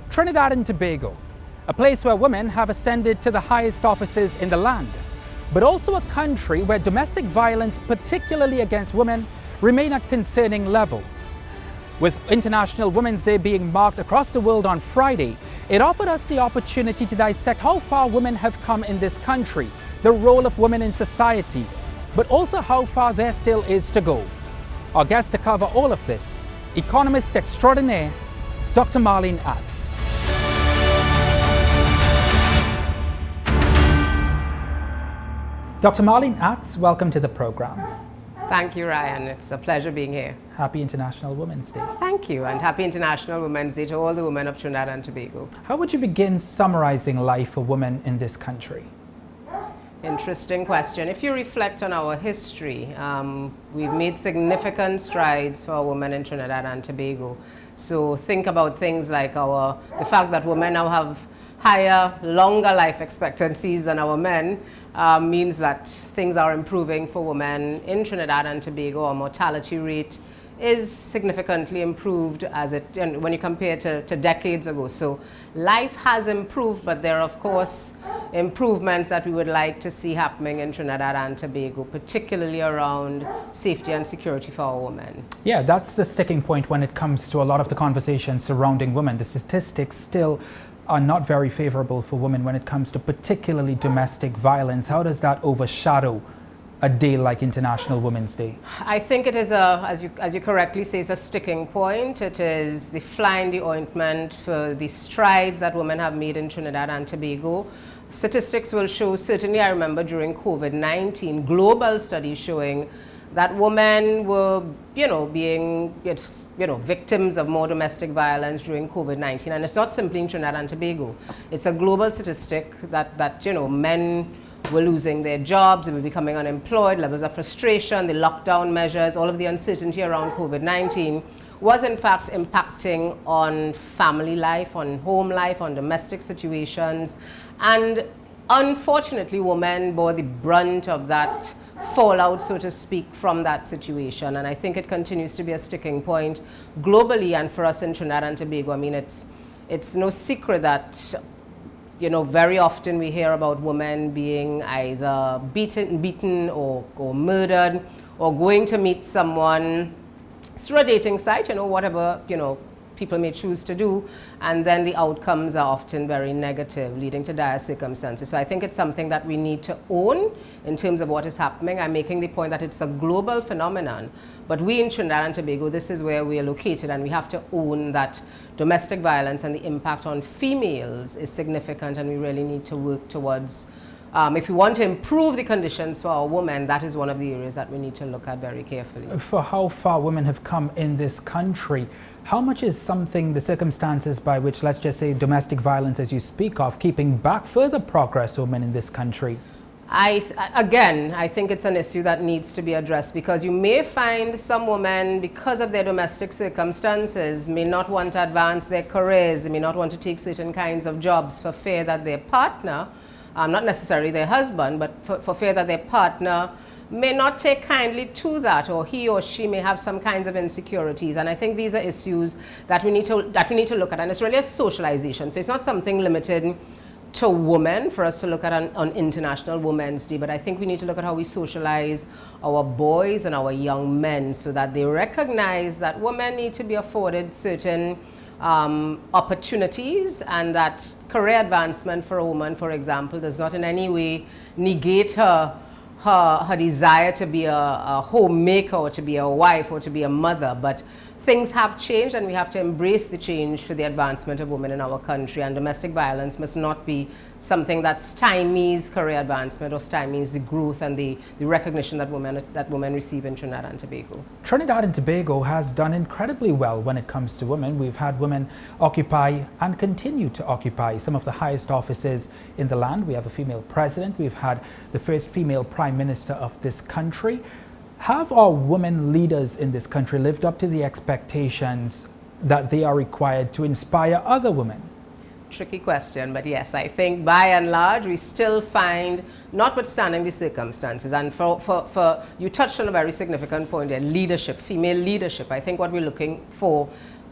Trinidad and Tobago, a place where women have ascended to the highest offices in the land, but also a country where domestic violence, particularly against women, remain at concerning levels. With International Women's Day being marked across the world on Friday, it offered us the opportunity to dissect how far women have come in this country, the role of women in society, but also how far there still is to go. Our guest to cover all of this, economist extraordinaire, Dr. Marlene Attzs. Dr. Marlene Attzs, welcome to the program. Thank you, Ryan. It's a pleasure being here. Happy International Women's Day. Thank you, and happy International Women's Day to all the women of Trinidad and Tobago. How would you begin summarizing life for women in this country? Interesting question. If you reflect on our history, we've made significant strides for women in Trinidad and Tobago. So think about things like the fact that women now have higher, longer life expectancies than our men means that things are improving for women in Trinidad and Tobago. Our mortality rate is significantly improved when you compare to decades ago. So life has improved, but there are of course improvements that we would like to see happening in Trinidad and Tobago, particularly around safety and security for our women. Yeah, that's the sticking point when it comes to a lot of the conversations surrounding women. The statistics still are not very favorable for women when it comes to particularly domestic violence. How does that overshadow a day like International Women's Day? I think it is as you correctly say, it's a sticking point. It is the fly in the ointment for the strides that women have made in Trinidad and Tobago. Statistics will show, certainly I remember during COVID-19, global studies showing that women were, being, victims of more domestic violence during COVID-19. And it's not simply in Trinidad and Tobago. It's a global statistic that men were losing their jobs, they were becoming unemployed, levels of frustration, the lockdown measures, all of the uncertainty around COVID-19 was in fact impacting on family life, on home life, on domestic situations. And unfortunately, women bore the brunt of that fallout, so to speak, from that situation. And I think it continues to be a sticking point globally and for us in Trinidad and Tobago. I mean, it's no secret that very often we hear about women being either beaten or murdered, or going to meet someone through a dating site, whatever, people may choose to do, and then the outcomes are often very negative, leading to dire circumstances. So I think it's something that we need to own in terms of what is happening. I'm making the point that it's a global phenomenon, but we in Trinidad and Tobago, this is where we are located, and we have to own that domestic violence and the impact on females is significant, and we really need to work towards, if we want to improve the conditions for our women, that is one of the areas that we need to look at very carefully. For how far women have come in this country, how much is the circumstances by which, let's just say, domestic violence as you speak of, keeping back further progress for women in this country? I think it's an issue that needs to be addressed, because you may find some women, because of their domestic circumstances, may not want to advance their careers, they may not want to take certain kinds of jobs for fear that their partner, not necessarily their husband, but for fear that their partner may not take kindly to that, or he or she may have some kinds of insecurities. And I think these are issues that we need to look at, and it's really a socialization. So it's not something limited to women for us to look at on International Women's Day, but I think we need to look at how we socialize our boys and our young men so that they recognize that women need to be afforded certain opportunities, and that career advancement for a woman, for example, does not in any way negate her desire to be a homemaker, or to be a wife, or to be a mother. But things have changed, and we have to embrace the change for the advancement of women in our country. And domestic violence must not be something that stymies career advancement or stymies the growth and the recognition that women receive in Trinidad and Tobago. Trinidad and Tobago has done incredibly well when it comes to women. We've had women occupy and continue to occupy some of the highest offices in the land. We have a female president. We've had the first female prime minister of this country. Have our women leaders in this country lived up to the expectations that they are required to inspire other women? Tricky question, but yes, I think by and large we still find, notwithstanding the circumstances, and you touched on a very significant point there, leadership, female leadership. I think what we're looking for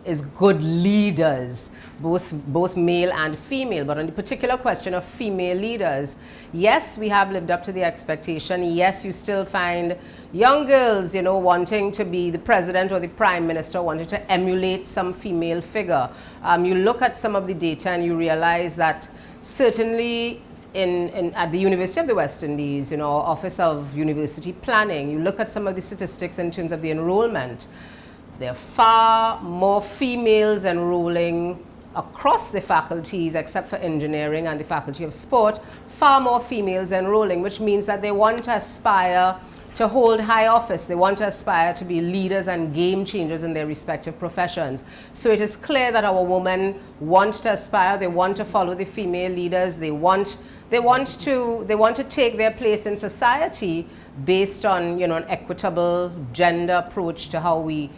is good leaders, both male and female. But on the particular question of female leaders, yes, we have lived up to the expectation. Yes, you still find young girls, wanting to be the president or the prime minister, wanting to emulate some female figure. You look at some of the data and you realize that certainly at the University of the West Indies, Office of University Planning, you look at some of the statistics in terms of the enrollment. There are far more females enrolling across the faculties, except for engineering and the faculty of sport, far more females enrolling, which means that they want to aspire to hold high office. They want to aspire to be leaders and game changers in their respective professions. So it is clear that our women want to aspire, they want to follow the female leaders, they want to take their place in society based on an equitable gender approach to how we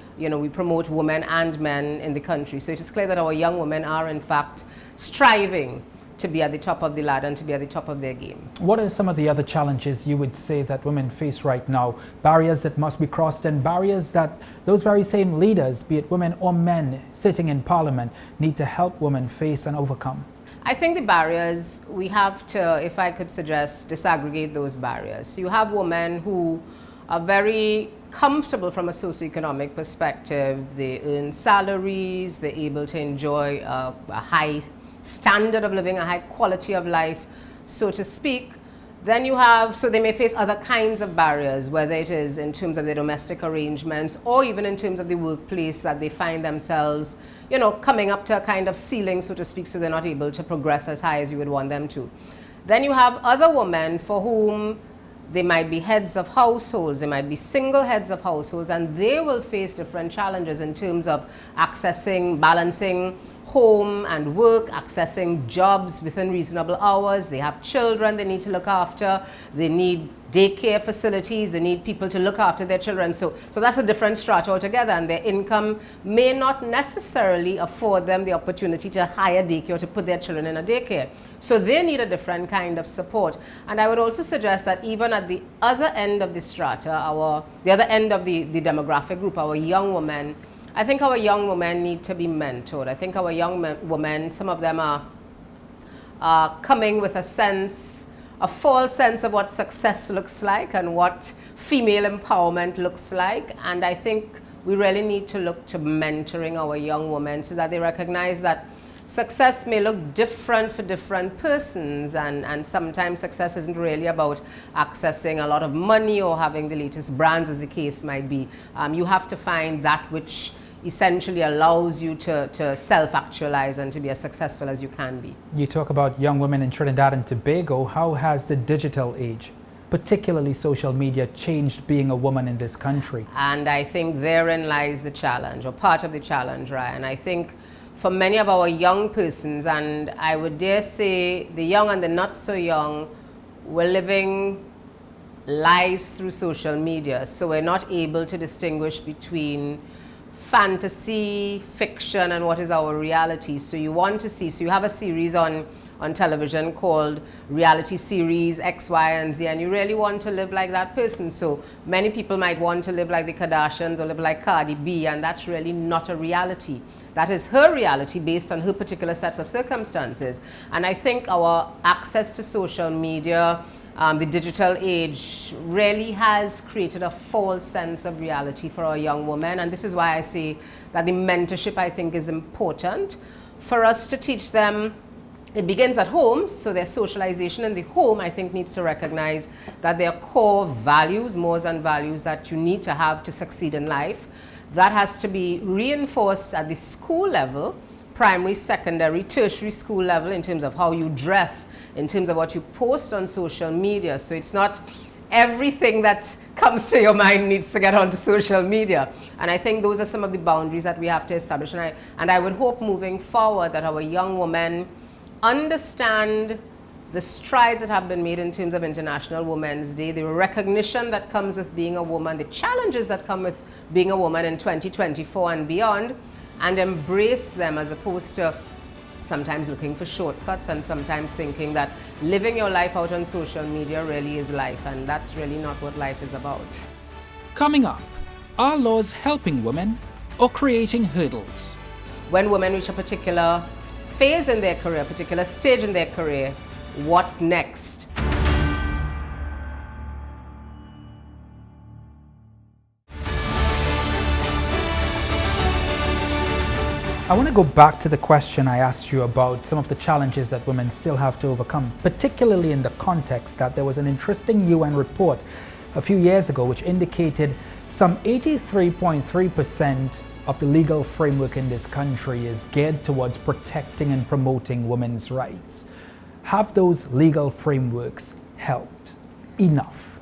promote women and men in the country. So it is clear that our young women are in fact striving to be at the top of the ladder and to be at the top of their game. What are some of the other challenges you would say that women face right now? Barriers that must be crossed and barriers that those very same leaders, be it women or men sitting in parliament, need to help women face and overcome? I think the barriers, we have to, if I could suggest, disaggregate those barriers. You have women who are very comfortable from a socioeconomic perspective. They earn salaries, they're able to enjoy a high standard of living, a high quality of life, so to speak. Then you have, so they may face other kinds of barriers, whether it is in terms of their domestic arrangements or even in terms of the workplace, that they find themselves, coming up to a kind of ceiling, so to speak, so they're not able to progress as high as you would want them to. Then you have other women for whom they might be heads of households, they might be single heads of households, and they will face different challenges in terms of accessing, balancing home and work, accessing jobs within reasonable hours. They have children they need to look after, they need daycare facilities, they need people to look after their children. So that's a different strata altogether, and their income may not necessarily afford them the opportunity to hire daycare or to put their children in a daycare. So they need a different kind of support. And I would also suggest that even at the other end of the strata, the other end of the demographic group, our young women, I think our young women need to be mentored. I think our young women, some of them are coming with a false sense of what success looks like and what female empowerment looks like. And I think we really need to look to mentoring our young women so that they recognize that success may look different for different persons, and sometimes success isn't really about accessing a lot of money or having the latest brands, as the case might be. You have to find that which essentially allows you to self-actualize and to be as successful as you can be. You talk about young women in Trinidad and Tobago. How has the digital age, particularly social media, changed being a woman in this country? And I think therein lies the challenge, or part of the challenge, Ryan. I think for many of our young persons, and I would dare say the young and the not so young, we're living lives through social media, so we're not able to distinguish between fantasy, fiction, and what is our reality. So you have a series on television called reality series X, Y, and Z, and you really want to live like that person. So many people might want to live like the Kardashians or live like Cardi B, and that's really not a reality. That is her reality based on her particular sets of circumstances. And I think our access to social media, the digital age, really has created a false sense of reality for our young women. And this is why I say that the mentorship, I think, is important for us to teach them. It begins at home, so their socialization in the home, I think, needs to recognize that there are core values, mores and values that you need to have to succeed in life. That has to be reinforced at the school level, primary, secondary, tertiary school level, in terms of how you dress, in terms of what you post on social media. So it's not everything that comes to your mind needs to get onto social media. And I think those are some of the boundaries that we have to establish. And I would hope moving forward that our young women understand the strides that have been made in terms of International Women's Day, the recognition that comes with being a woman, the challenges that come with being a woman in 2024 and beyond, and embrace them, as opposed to sometimes looking for shortcuts and sometimes thinking that living your life out on social media really is life, and that's really not what life is about. Coming up, are laws helping women or creating hurdles? when women reach a particular phase in their career, a particular stage in their career, what next? I want to go back to the question I asked you about some of the challenges that women still have to overcome, particularly in the context that there was an interesting UN report a few years ago which indicated some 83.3% of the legal framework in this country is geared towards protecting and promoting women's rights. Have those legal frameworks helped enough?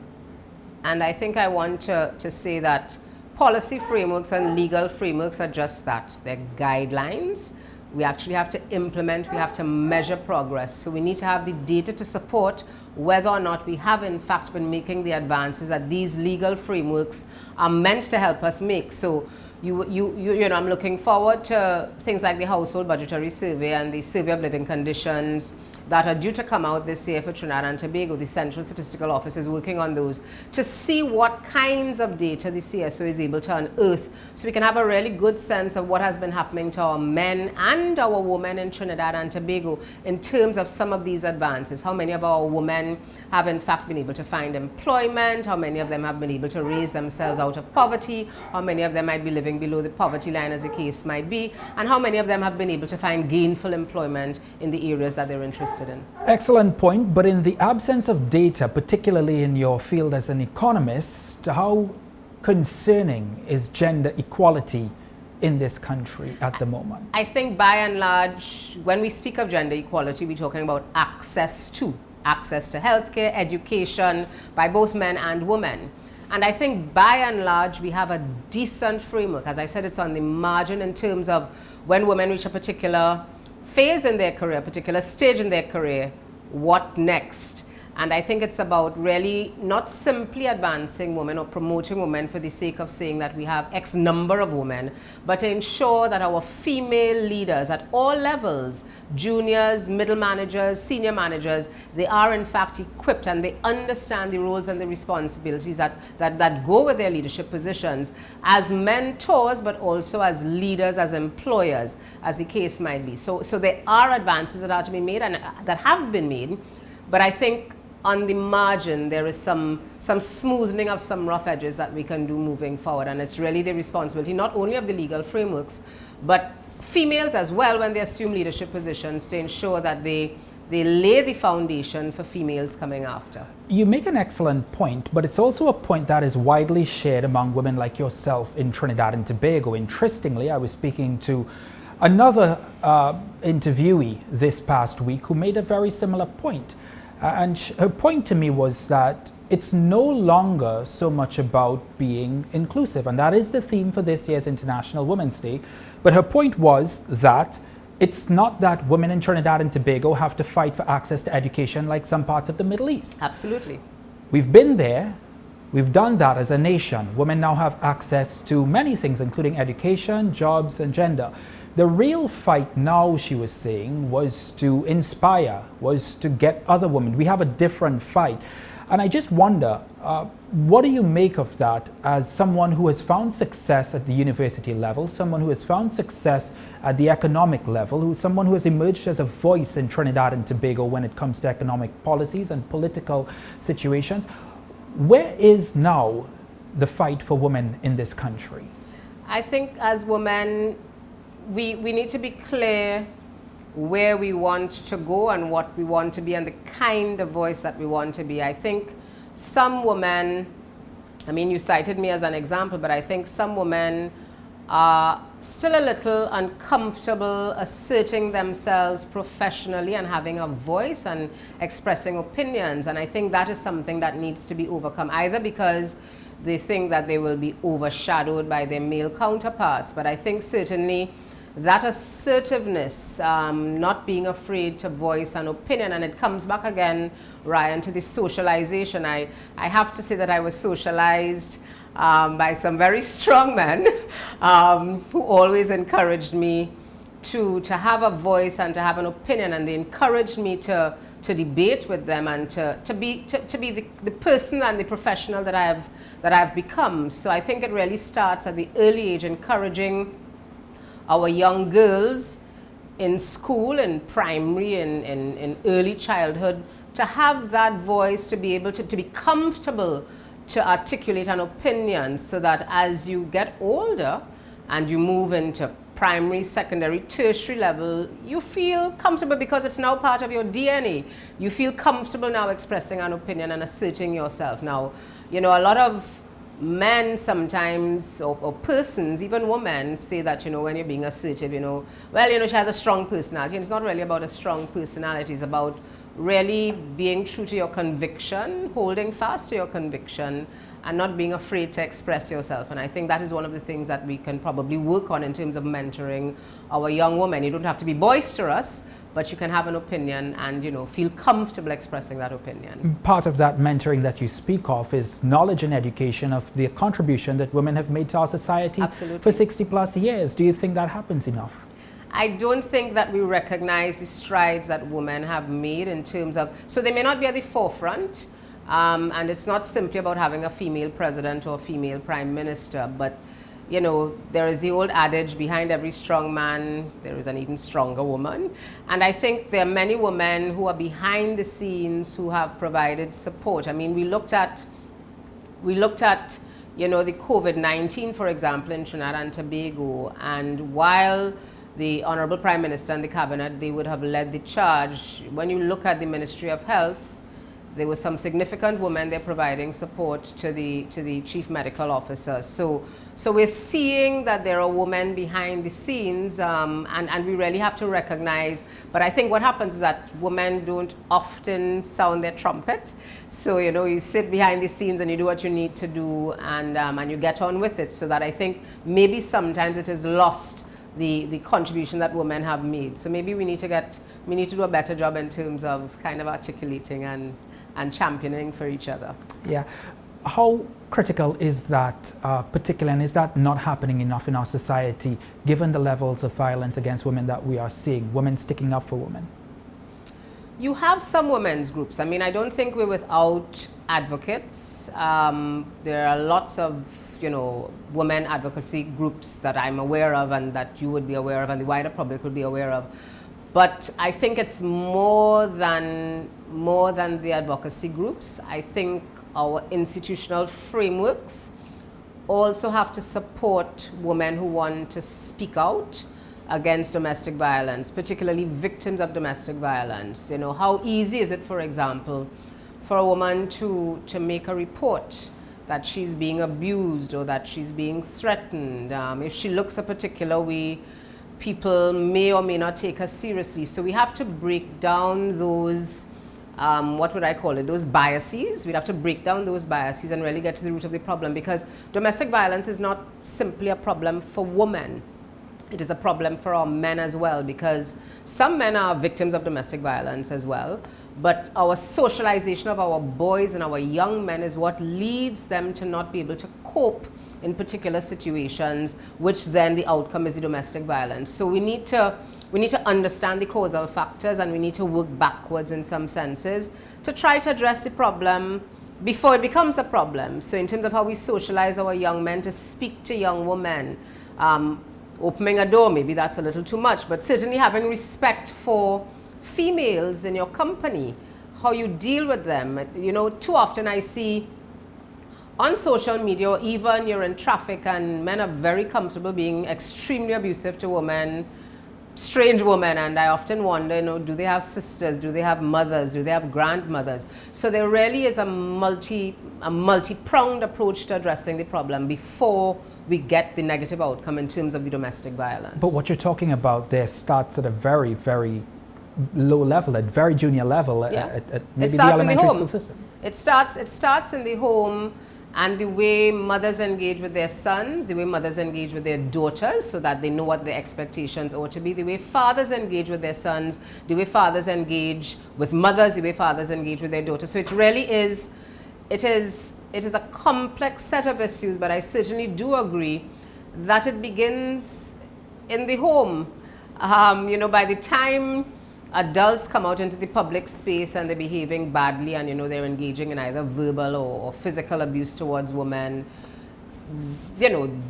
And I think I want to say that policy frameworks and legal frameworks are just that. They're guidelines. We actually have to implement, we have to measure progress. So we need to have the data to support whether or not we have in fact been making the advances that these legal frameworks are meant to help us make. So you know, I'm looking forward to things like the Household Budgetary Survey and the Survey of Living Conditions that are due to come out this year for Trinidad and Tobago. The Central Statistical Office is working on those to see what kinds of data the CSO is able to unearth so we can have a really good sense of what has been happening to our men and our women in Trinidad and Tobago in terms of some of these advances. How many of our women have in fact been able to find employment, how many of them have been able to raise themselves out of poverty, how many of them might be living below the poverty line as the case might be, and how many of them have been able to find gainful employment in the areas that they're interested in. Excellent point, but in the absence of data, particularly in your field as an economist, how concerning is gender equality in this country at the moment? I think by and large, when we speak of gender equality, we're talking about access to healthcare, education by both men and women. And I think by and large, we have a decent framework. As I said, it's on the margin in terms of when women reach a particular phase in their career, a particular stage in their career, what next? And I think it's about really not simply advancing women or promoting women for the sake of saying that we have X number of women, but to ensure that our female leaders at all levels, juniors, middle managers, senior managers, they are in fact equipped and they understand the roles and the responsibilities that go with their leadership positions as mentors, but also as leaders, as employers, as the case might be. So there are advances that are to be made and that have been made, but I think on the margin, there is some smoothing of some rough edges that we can do moving forward. And it's really the responsibility not only of the legal frameworks, but females as well when they assume leadership positions to ensure that they lay the foundation for females coming after. You make an excellent point, but it's also a point that is widely shared among women like yourself in Trinidad and Tobago. Interestingly, I was speaking to another interviewee this past week who made a very similar point. And her point to me was that it's no longer so much about being inclusive, and that is the theme for this year's International Women's Day. But her point was that it's not that women in Trinidad and Tobago have to fight for access to education like some parts of the Middle East. Absolutely. We've been there. We've done that as a nation. Women now have access to many things, including education, jobs, and gender. The real fight now, she was saying, was to inspire, was to get other women. We have a different fight. And I just wonder, what do you make of that as someone who has found success at the university level, someone who has found success at the economic level, someone who has emerged as a voice in Trinidad and Tobago when it comes to economic policies and political situations? Where is now the fight for women in this country? I think as women, we need to be clear where we want to go and what we want to be and the kind of voice that we want to be. I think some women, I mean, you cited me as an example, but I think some women are still a little uncomfortable asserting themselves professionally and having a voice and expressing opinions. And I think that is something that needs to be overcome, either because they think that they will be overshadowed by their male counterparts. But I think certainly that assertiveness, not being afraid to voice an opinion, and it comes back again, Ryan, to the socialization. I have to say that I was socialized by some very strong men who always encouraged me to have a voice and to have an opinion, and they encouraged me to debate with them and to be the person and the professional that I've become. So I think it really starts at the early age, encouraging our young girls in school, in primary, in early childhood, to have that voice, to be able to be comfortable to articulate an opinion, so that as you get older and you move into primary, secondary, tertiary level, you feel comfortable because it's now part of your DNA. You feel comfortable now expressing an opinion and asserting yourself. Now, you know, a lot of men sometimes, or persons, even women, say that, you know, when you're being assertive, you know, well, you know, she has a strong personality. And it's not really about a strong personality. It's about really being true to your conviction, holding fast to your conviction, and not being afraid to express yourself. And I think that is one of the things that we can probably work on in terms of mentoring our young women. You don't have to be boisterous, but you can have an opinion and, you know, feel comfortable expressing that opinion. Part of that mentoring that you speak of is knowledge and education of the contribution that women have made to our society. Absolutely. For 60 plus years. Do you think that happens enough? I don't think that we recognize the strides that women have made in terms of, so they may not be at the forefront, and it's not simply about having a female president or a female prime minister, but, you know, there is the old adage, behind every strong man, there is an even stronger woman. And I think there are many women who are behind the scenes who have provided support. I mean, we looked at, you know, the COVID-19, for example, in Trinidad and Tobago, and while the Honorable Prime Minister and the Cabinet, they would have led the charge. When you look at the Ministry of Health, there were some significant women there providing support to the Chief Medical Officer. So we're seeing that there are women behind the scenes, and we really have to recognize. But I think what happens is that women don't often sound their trumpet. So, you know, you sit behind the scenes and you do what you need to do, and you get on with it. So that I think maybe sometimes it is lost, the contribution that women have made. So maybe we need to do a better job in terms of kind of articulating and championing for each other. Yeah. How critical is that particular, and is that not happening enough in our society, given the levels of violence against women that we are seeing, women sticking up for women? You have some women's groups. I mean, I don't think we're without advocates. There are lots of, you know, women advocacy groups that I'm aware of and that you would be aware of and the wider public would be aware of. But I think it's more than the advocacy groups. I think our institutional frameworks also have to support women who want to speak out against domestic violence, particularly victims of domestic violence. You know, how easy is it, for example, for a woman to make a report that she's being abused or that she's being threatened? If she looks a particular way, people may or may not take her seriously. So we have to break down those, what would I call it, those biases. We'd have to break down those biases and really get to the root of the problem, because domestic violence is not simply a problem for women. It is a problem for our men as well, because some men are victims of domestic violence as well. But our socialization of our boys and our young men is what leads them to not be able to cope in particular situations, which then the outcome is the domestic violence. So we need to understand the causal factors, and we need to work backwards in some senses to try to address the problem before it becomes a problem. So in terms of how we socialize our young men to speak to young women, opening a door, maybe that's a little too much, but certainly having respect for females in your company, how you deal with them. You know, too often I see on social media, or even you're in traffic, and men are very comfortable being extremely abusive to women, strange women, and I often wonder, you know, do they have sisters, do they have mothers, do they have grandmothers? So there really is a multi-pronged approach to addressing the problem before we get the negative outcome in terms of the domestic violence. But what you're talking about there starts at a very, very low level, at very junior level, yeah. at maybe the elementary school system. It starts in the home, and the way mothers engage with their sons, the way mothers engage with their daughters, so that they know what their expectations ought to be, the way fathers engage with their sons, the way fathers engage with mothers, the way fathers engage with their daughters. So it really is, it is a complex set of issues, but I certainly do agree that it begins in the home. You know, by the time adults come out into the public space and they're behaving badly, and, you know, they're engaging in either verbal or physical abuse towards women,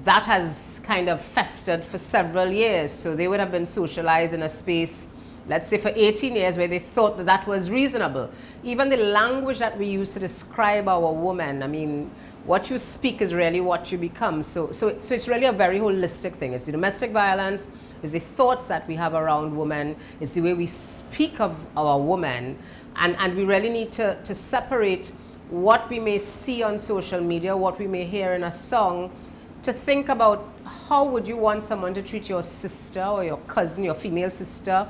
that has kind of festered for several years. So they would have been socialized in a space, let's say for 18 years, where they thought that that was reasonable. Even the language that we use to describe our woman, I mean, what you speak is really what you become. So it's really a very holistic thing. It's the domestic violence, it's the thoughts that we have around women, it's the way we speak of our woman, and we really need to separate what we may see on social media, what we may hear in a song, to think about how would you want someone to treat your sister or your cousin, your female sister,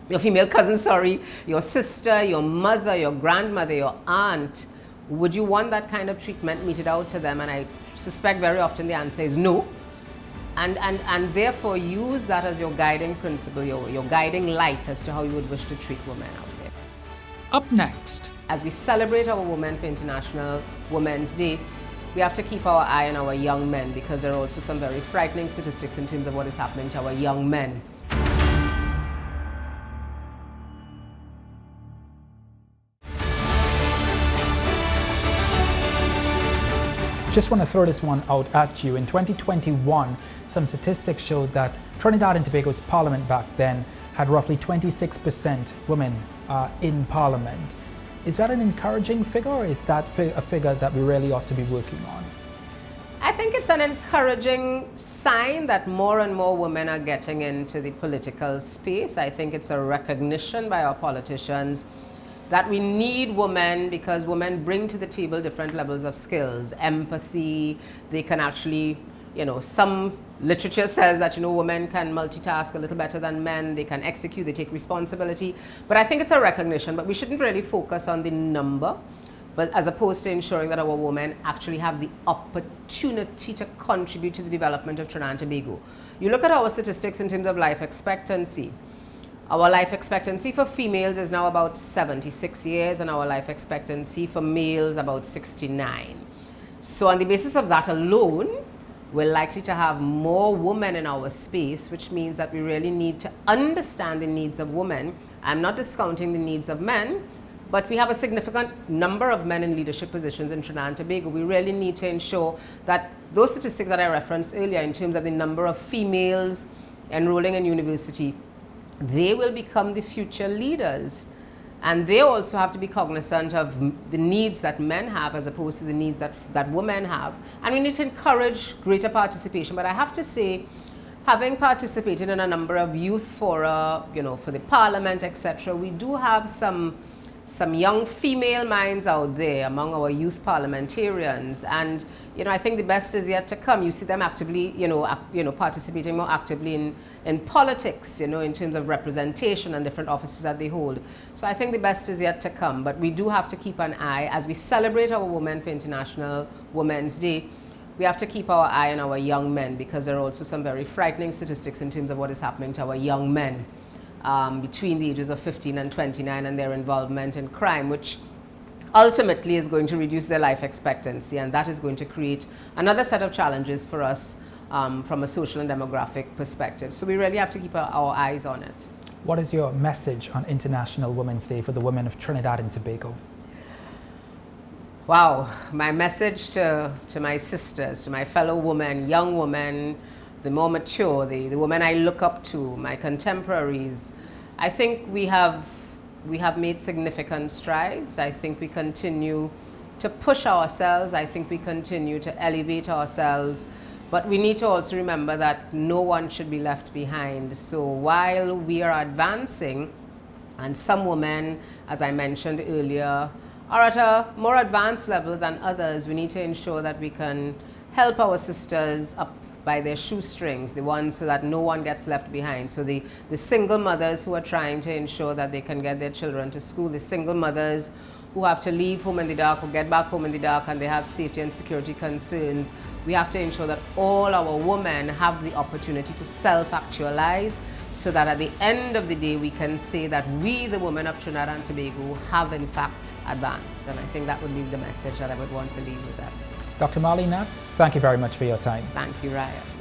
your female cousin, sorry, your sister, your mother, your grandmother, your aunt. Would you want that kind of treatment meted out to them? And I suspect very often the answer is no. And therefore use that as your guiding principle, your guiding light as to how you would wish to treat women out there. Up next, as we celebrate our women for International Women's Day, we have to keep our eye on our young men, because there are also some very frightening statistics in terms of what is happening to our young men. just want to throw this one out at you. In 2021, some statistics showed that Trinidad and Tobago's parliament back then had roughly 26% women in parliament. Is that an encouraging figure, or is that a figure that we really ought to be working on? I think it's an encouraging sign that more and more women are getting into the political space. I think it's a recognition by our politicians that we need women, because women bring to the table different levels of skills, empathy. They can actually, some literature says that, women can multitask a little better than men. They can execute, they take responsibility. But I think it's a recognition, but we shouldn't really focus on the number, but as opposed to ensuring that our women actually have the opportunity to contribute to the development of Trinidad and Tobago. You look at our statistics in terms of life expectancy. Our life expectancy for females is now about 76 years, and our life expectancy for males about 69. So on the basis of that alone, we're likely to have more women in our space, which means that we really need to understand the needs of women. I'm not discounting the needs of men, but we have a significant number of men in leadership positions in Trinidad and Tobago. We really need to ensure that those statistics that I referenced earlier in terms of the number of females enrolling in university, they will become the future leaders. And they also have to be cognizant of the needs that men have as opposed to the needs that women have. And we need to encourage greater participation. But I have to say, having participated in a number of youth fora, for the parliament, etc., we do have some young female minds out there among our youth parliamentarians, and I think the best is yet to come. You see them actively, participating more actively in politics, in terms of representation and different offices that they hold. So I think the best is yet to come, but we do have to keep an eye as we celebrate our women for International Women's Day. We have to keep our eye on our young men, because there are also some very frightening statistics in terms of what is happening to our young men. Between the ages of 15 and 29, and their involvement in crime, which ultimately is going to reduce their life expectancy, and that is going to create another set of challenges for us from a social and demographic perspective. So we really have to keep our eyes on it. What is your message on International Women's Day for the women of Trinidad and Tobago? Wow, my message to my sisters, to my fellow women, young women, the more mature, the women I look up to, my contemporaries, I think we have made significant strides. I think we continue to push ourselves. I think we continue to elevate ourselves. But we need to also remember that no one should be left behind. So while we are advancing, and some women, as I mentioned earlier, are at a more advanced level than others, we need to ensure that we can help our sisters up by their shoestrings, the ones so that no one gets left behind. So the single mothers who are trying to ensure that they can get their children to school, the single mothers who have to leave home in the dark or get back home in the dark and they have safety and security concerns, we have to ensure that all our women have the opportunity to self-actualize, so that at the end of the day we can say that we, the women of Trinidad and Tobago, have in fact advanced. And I think that would be the message that I would want to leave with them. Dr. Marlene Attzs, thank you very much for your time. Thank you, Ryan.